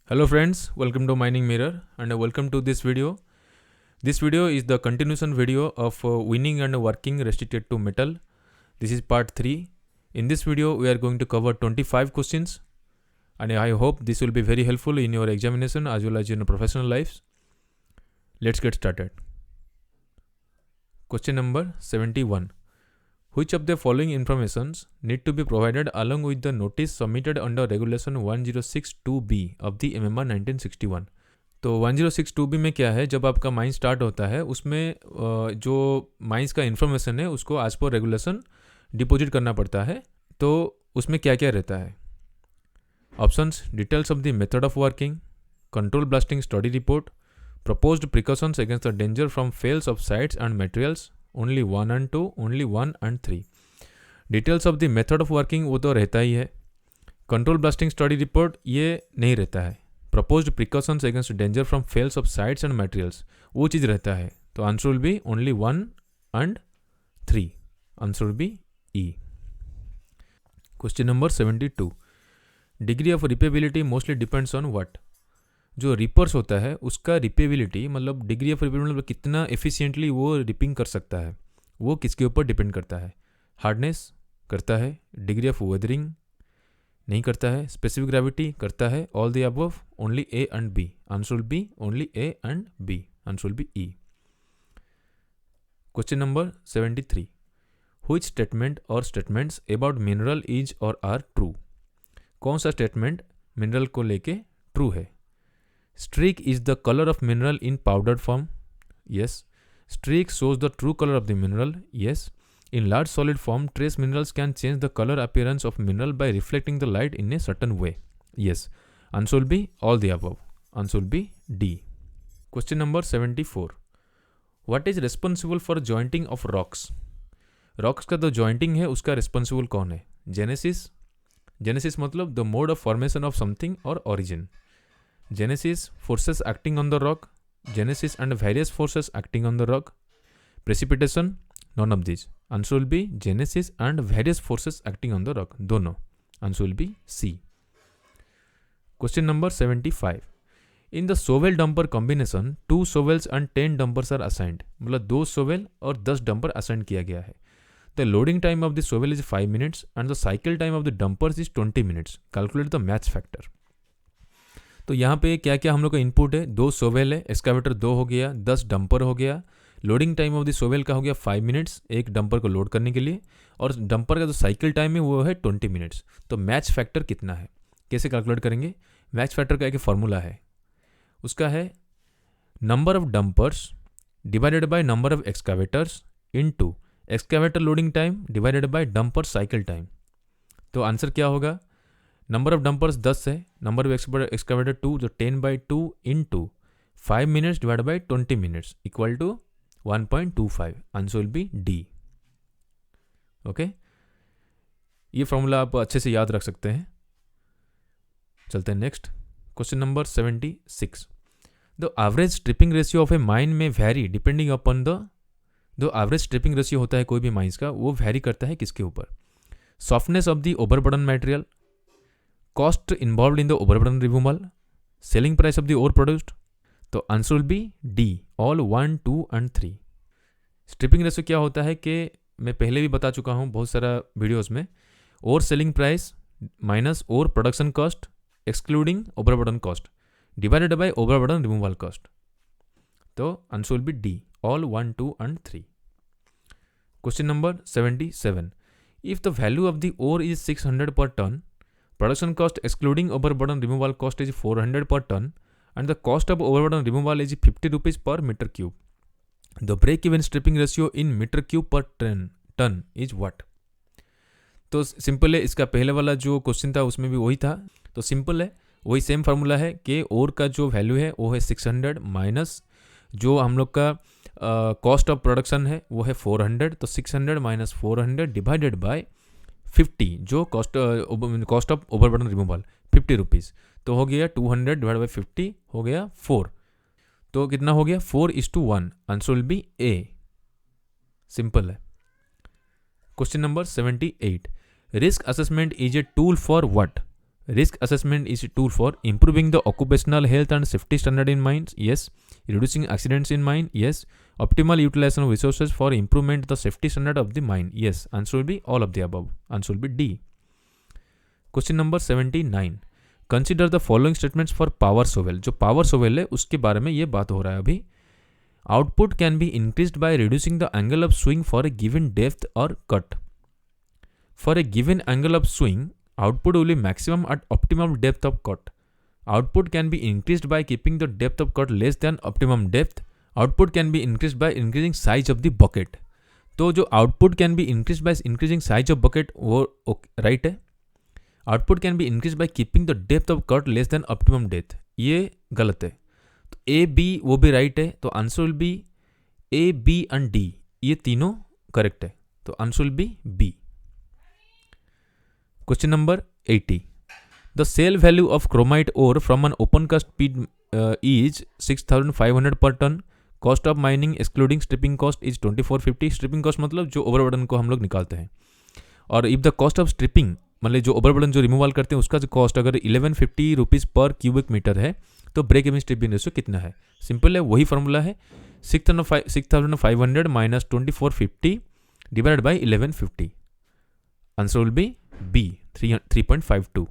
Hello friends, welcome to Mining Mirror and welcome to this video. This video is the continuation video of winning and working restricted to metal. This is part 3. In this video we are going to cover 25 questions and I hope this will be very helpful in your examination as well as in your professional lives. Let's get started. Question number 71. Which of the following informations need to be provided along with the notice submitted under Regulation 1062B of the MMR 1961? तो 1062B में क्या है, जब आपका mine start होता है उसमें जो माइंस का इन्फॉर्मेशन है उसको एज पर रेगुलेशन डिपॉजिट करना पड़ता है. तो उसमें क्या क्या रहता है? Options: details of the method of working, control blasting study report, proposed precautions against the danger from fails of sites and materials, only 1 and 2, only 1 and 3. Details of the method of working वो तो रहता ही है. Control blasting study report ये नहीं रहता है. Proposed precautions against danger from falls of sides and materials वो चीज़ रहता है. तो answer will be only 1 and 3. Answer will be E. Question number 72. Degree of rippability mostly depends on what? जो रिपर्स होता है उसका रिपेबिलिटी मतलब डिग्री ऑफ रिपेबिलिटी मतलब कितना एफिशिएंटली वो रिपिंग कर सकता है, वो किसके ऊपर डिपेंड करता है? हार्डनेस करता है, डिग्री ऑफ वेदरिंग नहीं करता है, स्पेसिफिक ग्रेविटी करता है, all the above, only A and B. Answer will be only A and B. Answer will be E. Question number 73. Which statement or statements about mineral is और are true? कौन सा statement mineral को लेके true है? Streak is the color of mineral in powdered form. Yes. Streak shows the true color of the mineral. Yes. In large solid form, trace minerals can change the color appearance of mineral by reflecting the light in a certain way. Yes. Answer will be all the above. Answer will be D. Question number 74. What is responsible for jointing of rocks? Rocks का जो jointing है उसका responsible कौन है? Genesis. Genesis मतलब the mode of formation of something or origin. Genesis, forces acting on the rock. Genesis and various forces acting on the rock. Precipitation, none of these. Answer will be Genesis and various forces acting on the rock. दोनों. Answer will be C. Question number 75. In the shovel dumper combination, 2 shovels and 10 dumpers are assigned. मतलब 2 shovel और 10 dumper assigned किया गया है. The loading time of the shovel is 5 minutes and the cycle time of the dumpers is 20 minutes. Calculate the match factor. तो यहाँ पे क्या क्या हम लोग का इनपुट है? 2 सोवेल है, एक्सकावेटर 2 हो गया, 10 डंपर हो गया. Loading time of the shovel का हो गया 5 मिनट्स एक डंपर को लोड करने के लिए, और डंपर का जो साइकिल टाइम है वो है 20 मिनट्स. तो मैच फैक्टर कितना है, कैसे कैलकुलेट करेंगे? मैच फैक्टर का एक फॉर्मूला है, उसका है number of dumpers divided by number of excavators into excavator loading time divided by dumper cycle time. तो आंसर क्या होगा? नंबर ऑफ डंपर्स 10 है, नंबर ऑफ एक्सकावेटर 2 जो 10/2 into 5 minutes divide by 20 minutes equal to 1.25. Answer will be D. Okay, ये formula आप अच्छे से याद रख सकते हैं. चलते हैं next. Question number 76. The average stripping ratio of a mine में vary depending upon the average stripping ratio होता है कोई भी माइंस का, वो वैरी करता है किसके ऊपर? Softness of the overburden material, cost involved in the overburden removal, selling price of the ore produced. तो answer will be D, all 1, 2 and 3. Stripping ratio क्या होता है कि मैं पहले भी बता चुका हूँ बहुत सारा वीडियोस में, ore selling price minus ore production cost excluding overburden cost divided by overburden removal cost. तो answer will be D, all 1, 2 and 3. Question number 77. If the value of the ore is 600 per ton, production cost excluding overburden removal cost is 400 per ton and the cost of overburden removal is 50 rupees per meter cube. The break-even stripping ratio in meter cube per ton is what? तो simple है, इसका पहले वाला जो question था उसमें भी वही था. तो सिंपल है, वही सेम फार्मूला है कि ओर का जो वैल्यू है वो है 600 माइनस जो हम लोग का कॉस्ट ऑफ प्रोडक्शन है वो है 400. तो 600 माइनस 400 डिवाइडेड बाय 50 जो cost of overburden removal 50 rupees. तो हो गया 200 डिवाइड बाई 50 हो गया 4. तो कितना हो गया? 4:1. Answer will be A. Simple है. Question number 78. Risk assessment is a tool for what? Risk assessment is a tool for improving the occupational health and safety standard in mines. Yes. Reducing accidents in mine. Yes. Optimal utilization of resources for improvement the safety standard of the mine. Yes. Answer will be all of the above. Answer will be D. Question number 79. Consider the following statements for power shovel. जो power shovel है उसके बारे में ये बात हो रहा है अभी. Output can be increased by reducing the angle of swing for a given depth or cut. For a given angle of swing, output will be maximum at optimum depth of cut. Output can be increased by keeping the depth of cut less than optimum depth. Output can be increased by increasing size of the bucket. तो जो output can be increased by increasing size of bucket वो right है. Output can be increased by keeping the depth of cut less than optimum depth. ये गलत है. तो A, B वो भी right है. तो answer will be A, B and D. ये तीनों करेक्ट है. तो answer will be B. Question number 80. The sale value of chromite ore from an open cast pit is 6,500 per ton. Cost of mining excluding stripping cost is 2,450. Stripping cost मतलब जो overburden को हम लोग निकालते हैं. और if the cost of stripping मतलब जो ओवरबर्डन जो रिमूवल करते हैं उसका जो कॉस्ट अगर 1150 रुपीज़ पर क्यूबिक मीटर है तो ब्रेक इवन स्ट्रिपिंग रेशियो कितना है. सिंपल है, वही फॉर्मूला है. 6,500 minus 2,450 divided by 1150. Answer will B B, 3.52.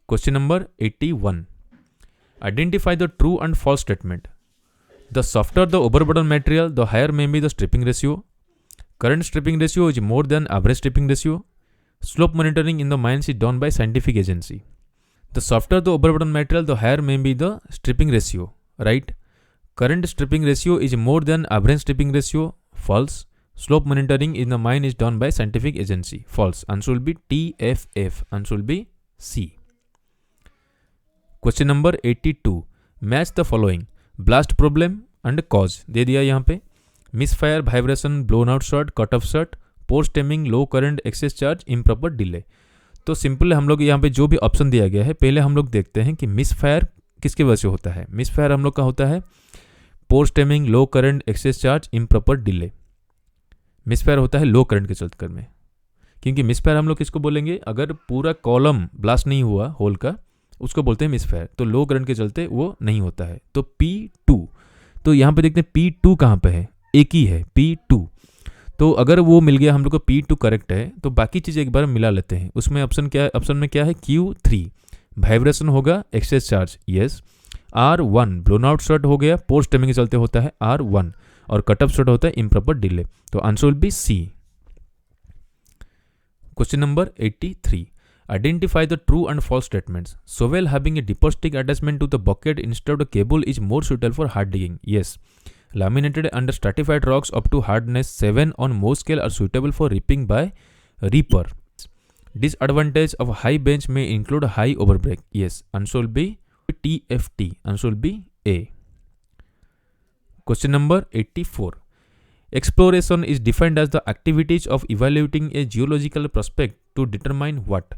Question number 81. Identify the true and false statement. The softer the overburden material, the higher may be the stripping ratio. Current stripping ratio is more than average stripping ratio. Slope monitoring in the mines is done by scientific agency. The softer the overburden material, the higher may be the stripping ratio. Right? Current stripping ratio is more than average stripping ratio. False. Slope monitoring in the mine is done by scientific agency. False. Answer will be TFF. Answer will be C. Question number 82. Match the following. Blast problem and cause. दे दिया यहाँ पे. Misfire, vibration, blown out shot, cut off shot, pore stemming, low current, excess charge, improper delay. तो simple हम लोग यहाँ पे जो भी ऑप्शन दिया गया है पहले हम लोग देखते हैं कि मिसफायर किसकी वजह से होता है. मिसफायर हम लोग का होता है poor stemming, low current, excess charge, improper delay. Misfire होता है लो करंट के चलते में, क्योंकि मिसफायर हम लोग किसको बोलेंगे अगर पूरा कॉलम ब्लास्ट नहीं हुआ होल का उसको बोलते हैं मिसफायर. तो लो करंट के चलते वो नहीं होता है. तो P2. तो यहाँ पे देखते हैं P2 कहाँ पे है. एक ही है P2. तो अगर वो मिल गया हम लोग को P2 करेक्ट है तो बाकी चीज़ एक बार मिला लेते हैं. उसमें ऑप्शन क्या है, ऑप्शन में क्या है Q3 वाइब्रेशन होगा, excess charge yes. R1 blown out shot हो गया, पोर स्टेमिंग के चलते होता है R1 और कट ऑफ शॉट होता है इम्प्रॉपर डिले. तो answer will be C. Question number 83. Identify the true and false statements. Shovel having a deeper stick attachment to the bucket instead of the cable is more suitable for hard digging. Yes. Laminated and stratified rocks up to hardness 7 on Mohs scale are suitable for reaping by reaper. Disadvantage of high bench may include high overbreak. Yes. Answer will be TFT. Answer will be A. Question number 84. Exploration is defined as the activities of evaluating a geological prospect to determine what.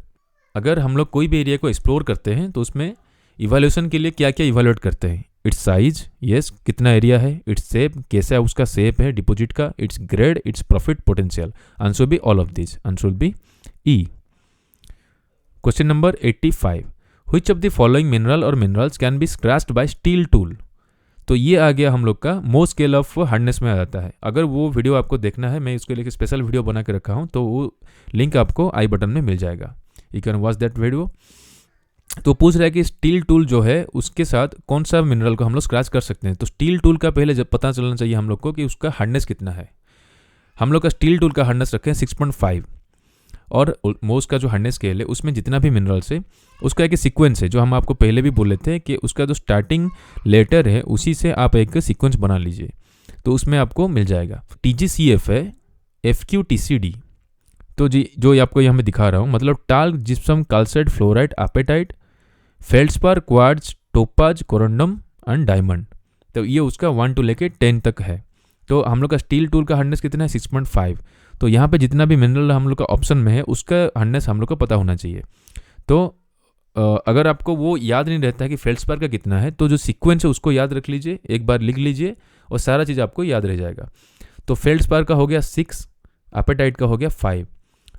अगर हम लोग कोई भी area को explore करते हैं तो उसमें इवैल्यूएशन के लिए क्या क्या इवैल्यूएट करते हैं. इट्स साइज यस कितना एरिया है, इट्स शेप कैसा है उसका शेप है डिपॉजिट का, its grade, its profit potential. Answer be all of this. Answer will be E. Question number 85. Which of the following mineral और minerals can be scratched by steel tool. तो ये आ गया हम लोग का मोस्ट स्केल ऑफ हार्डनेस में आ जाता है. अगर वो वीडियो आपको देखना है मैं उसके लिए स्पेशल वीडियो बना के रखा हूँ तो वो लिंक आपको आई बटन में मिल जाएगा. You can watch that video. तो पूछ रहा है कि स्टील टूल जो है उसके साथ कौन सा मिनरल को हम लोग स्क्रैच कर सकते हैं. तो स्टील टूल का पहले जब पता चलना चाहिए हम लोग को कि उसका हार्डनेस कितना है. हम लोग का स्टील टूल का हार्डनेस रखें 6.5 और मोस्ट का जो हार्डनेस स्केल है उसमें जितना भी मिनरल्स है उसका एक सीक्वेंस है जो हम आपको पहले भी बोले थे कि उसका जो स्टार्टिंग लेटर है उसी से आप एक सीक्वेंस बना लीजिए तो उसमें आपको मिल जाएगा. TGCF है, FQTCD. तो जी जो आपको यहाँ में दिखा रहा हूँ मतलब talc, gypsum, calcite, fluorite, apatite, feldspar, quartz, topaz, corundum and diamond. तो ये उसका 1 to लेके 10 तक है. तो हम लोग का स्टील टूल का हार्डनेस कितना है 6.5. तो यहाँ पे जितना भी मिनरल हम लोग का ऑप्शन में है उसका हार्डनेस हम लोग को पता होना चाहिए. तो अगर आपको वो याद नहीं रहता है कि फेल्ड्सपार का कितना है तो जो सीक्वेंस है उसको याद रख लीजिए, एक बार लिख लीजिए और सारा चीज़ आपको याद रह जाएगा. तो फेल्ड्सपार का हो गया 6, एपेटाइट का हो गया 5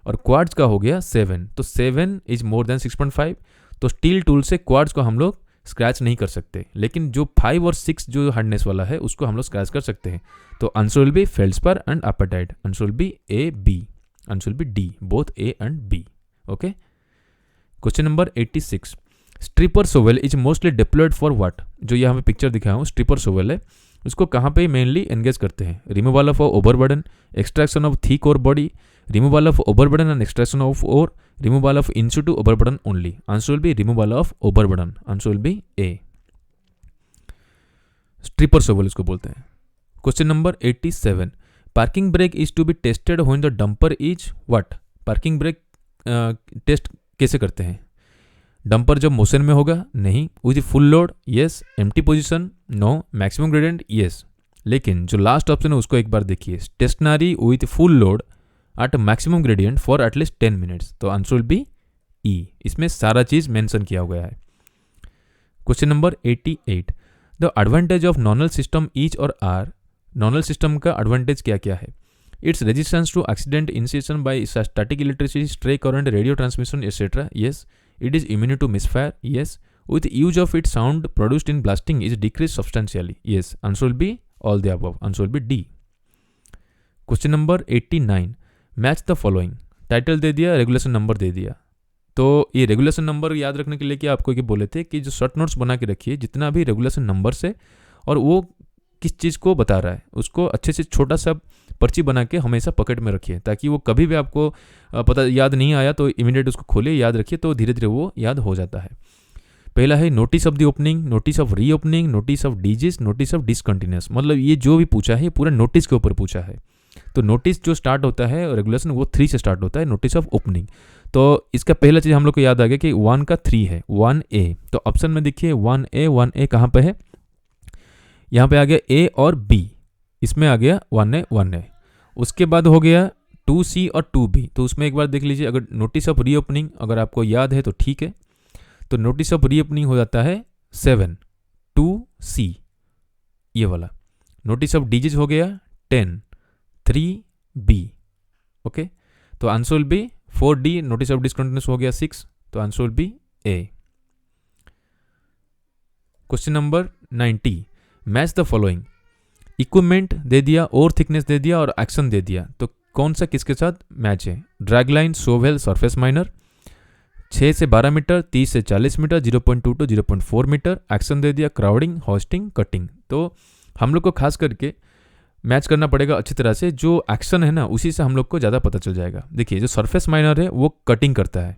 और क्वार्ट्ज का हो गया 7, तो 7 इज मोर देन 6.5, तो स्टील टूल से क्वार्ट्ज को हम लोग स्क्रैच नहीं कर सकते, लेकिन जो 5 और 6 जो हार्डनेस वाला है उसको हम लोग स्क्रैच कर सकते हैं। तो answer will be feldspar and apatite, answer will be A B, answer will be D, both A and B. Okay, question number 86, stripper shovel is mostly deployed for what? जो यहाँ पे पिक्चर दिखाया हूँ stripper shovel है, उसको कहाँ पे mainly engage करते हैं? Removal of overburden, extraction of thick ore body, removal of overburden and extraction of ore removal of in situ overburden only. Answer will be removal of overburden, answer will be A. Stripper shovel इसको बोलते हैं। Question number 87, parking brake is to be tested when the dumper is what? Parking brake test कैसे करते हैं? Dumper जब motion में होगा? नहीं। With full load? Yes. Empty position? No. Maximum gradient? Yes. लेकिन जो लास्ट ऑप्शन है उसको एक बार देखिए, stationary with full load at maximum gradient for at least 10 minutes, तो आंसर विल बी ई। इसमें सारा चीज मेंशन किया गया है। Question number 88, the advantage of nonel system is और आर? नॉनल सिस्टम का एडवांटेज क्या क्या है? Its resistance to accident initiation by static electricity, stray current, radio transmission etcetera, yes. It is immune to misfire, yes. With use of its sound produced in blasting is decreased substantially, yes. Answer will be all the above. Answer will be D. Question number 89, match the following. Title दे दिया, regulation number दे दिया। तो ये regulation number याद रखने के लिए कि आपको ये बोले थे कि जो शॉर्ट नोट्स बना के रखिए जितना भी रेगुलेशन नंबर से, और वो किस चीज़ को बता रहा है उसको अच्छे से छोटा सा पर्ची बना के हमेशा पॉकेट में रखिए, ताकि वो कभी भी आपको पता याद नहीं आया तो इमीडिएट उसको खोलिए, याद रखिए, तो धीरे धीरे वो याद हो जाता है। पहला है notice of the opening, notice of reopening, notice of disuse, notice of discontinuous. मतलब ये जो भी पूछा है पूरा नोटिस के ऊपर पूछा है। तो नोटिस जो स्टार्ट होता है रेगुलेशन वो 3 से स्टार्ट होता है, नोटिस ऑफ ओपनिंग। तो इसका पहला चीज़ हम लोग को याद आ गया कि 1 का 3 है, 1A। तो ऑप्शन में देखिए 1A कहाँ पे है? यहाँ पे आ गया A और B, इसमें आ गया 1A। उसके बाद हो गया 2C और 2B। तो उसमें एक बार देख लीजिए, अगर नोटिस ऑफ री ओपनिंग अगर आपको याद है तो ठीक है। तो नोटिस ऑफ री ओपनिंग हो जाता है 7, 2C ये वाला। नोटिस ऑफ डीजिज हो गया 10, 3B। ओके, तो answer will be 4D। Notice of discontinuous हो गया 6, तो answer will be A। Question number 90, match the following. Equipment दे दिया और थिकनेस दे दिया और एक्शन दे दिया, तो कौन सा किसके साथ मैच है? Dragline, shovel, surface miner. 6 से 12 मीटर, 30 से 40 मीटर, 0.2 to 0.4 मीटर। एक्शन दे दिया क्राउडिंग, होस्टिंग, कटिंग। तो हम लोग को खास करके मैच करना पड़ेगा अच्छी तरह से, जो एक्शन है ना उसी से हम लोग को ज़्यादा पता चल जाएगा। देखिए जो सरफेस माइनर है वो कटिंग करता है,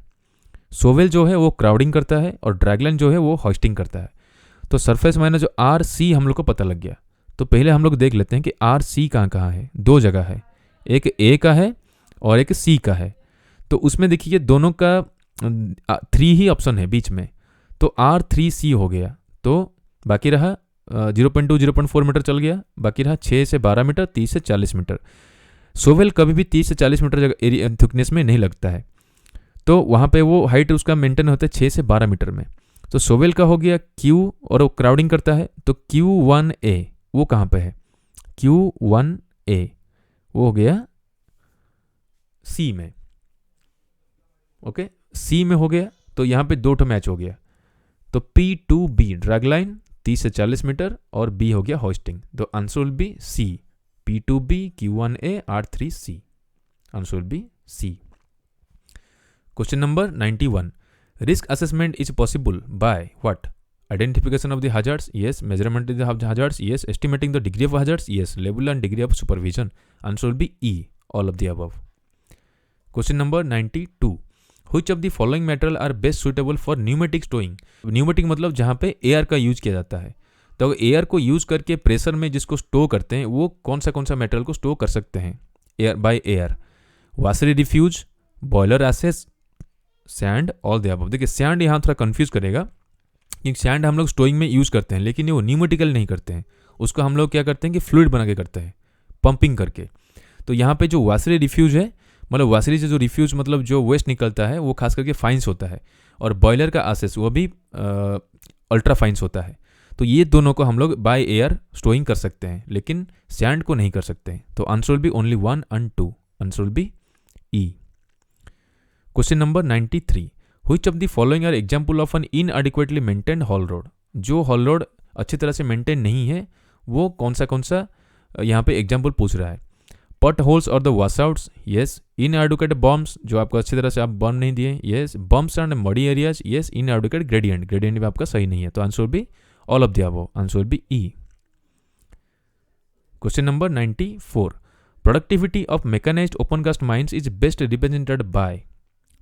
सोवेल जो है वो क्राउडिंग करता है, और ड्रैगलाइन जो है वो होस्टिंग करता है। तो सरफेस माइनर जो RC हम लोग को पता लग गया। तो पहले हम लोग देख लेते हैं कि RC कहाँ है। 2 जगह है, एक A का है और एक C का है। तो उसमें देखिए दोनों का 3 ही ऑप्शन है बीच में, तो R3C हो गया। तो बाकी रहा 0.2 0.4 मीटर चल गया, बाकी रहा 6 से 12 मीटर, 30 से 40 मीटर। सोवेल कभी भी 30 से 40 मीटर एरिया थिकनेस में नहीं लगता है, तो वहाँ पे वो हाइट उसका मेंटेन होता है 6 से 12 मीटर में। तो सोवेल का हो गया Q और वो क्राउडिंग करता है, तो Q1A वो कहाँ पे है? Q1A वो हो गया C में। ओके, C में हो गया, तो यहाँ पे 2 मैच हो गया। तो P2B ड्रैगलाइन 30 से 40 मीटर और B हो गया होस्टिंग। तो answer will B C, P2B, Q1A, R3C। Answer will B C। Question number 91, risk assessment is possible by what? Identification of the hazards, yes. Measurement of the hazards, yes. Estimating the degree of hazards, yes. Level and degree of supervision. Answer will be E, all of the above. Question number 92, which of the following material are best suitable for pneumatic stowing? Pneumatic मतलब जहाँ पे air का use किया जाता है। तो air को use करके प्रेशर में जिसको स्टो करते हैं वो कौन सा मटेरियल को स्टो कर सकते हैं air by air? Washery refuse, boiler ashes, sand, all the above. देखिए सैंड यहाँ थोड़ा कंफ्यूज करेगा, क्योंकि सैंड हम लोग स्टोइंग में यूज़ करते हैं, लेकिन वो न्यूमेटिकल नहीं करते हैं। उसको हम लोग क्या करते हैं कि फ्लूइड बना के करते हैं, पंपिंग करके। तो यहाँ पे जो वासरी रिफ्यूज है, मतलब वासरी से जो रिफ्यूज मतलब जो वेस्ट निकलता है वो खास करके फाइंस होता है, और बॉयलर का एसेस वो भी अल्ट्रा फाइंस होता है। तो ये दोनों को हम लोग बाय एयर स्टोइंग कर सकते हैं, लेकिन सैंड को नहीं कर सकते हैं। तो answer will be only 1 and 2। Answer will be E. Question number 93, which of the following are example of an inadequately maintained haul road. जो हॉल रोड अच्छी तरह से मेंटेन नहीं है वो कौन सा यहाँ पे एग्जाम्पल पूछ रहा है। पट होल्स और the washouts, yes. Inadequate bumps, जो आपको अच्छी तरह से आप बर्न नहीं दिए, yes. Bumps and muddy areas, yes. Inadequate gradient, gradient भी आपका सही नहीं है, तो answer will be all of the above, answer will be E. Question number 94, productivity of mechanized open cast mines is best represented by.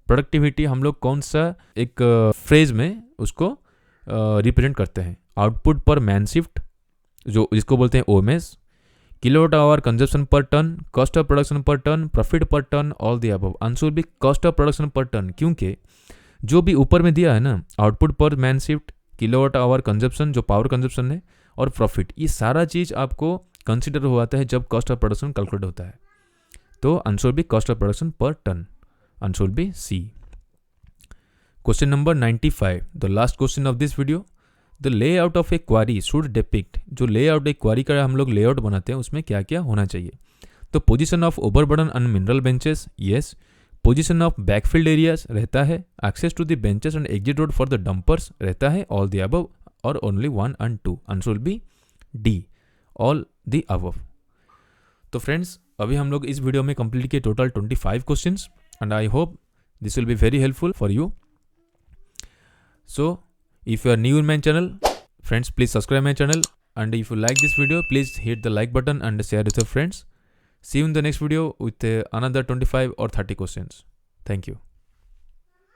Productivity हम लोग कौन सा एक फ्रेज में उसको रिप्रेजेंट करते हैं। आउटपुट पर मैन शिफ्ट, जो जिसको बोलते हैं OMS, kilowatt hour consumption per ton, cost of production per ton, profit per ton, all the above. Answer भी cost of production per ton, क्योंकि जो भी ऊपर में दिया है ना, आउटपुट पर man shift, kilowatt hour consumption जो पावर कंजप्शन है, और प्रॉफिट, ये सारा चीज़ आपको कंसिडर हो आता है जब कॉस्ट ऑफ प्रोडक्शन कैलकुलेट होता है। तो आंसर भी cost of production per ton, answer be C. Question number 95, the last question of this video, the layout of a quarry should depict. जो लेआउट एक क्वारी का हम लोग लेआउट बनाते हैं उसमें क्या क्या होना चाहिए। तो position of overburden on mineral benches, yes. Position of backfilled areas रहता है। Access to the benches and exit road for the dumpers रहता है। ऑल द अबव और only 1 and 2, answer will be D, all the above. तो friends, अभी हम लोग इस वीडियो में कंप्लीट किए total 25 questions and I hope this will be very helpful for you. So if you are new in my channel, friends, please subscribe my channel, and if you like this video, please hit the like button and share with your friends. See you in the next video with another 25 or 30 questions. Thank you.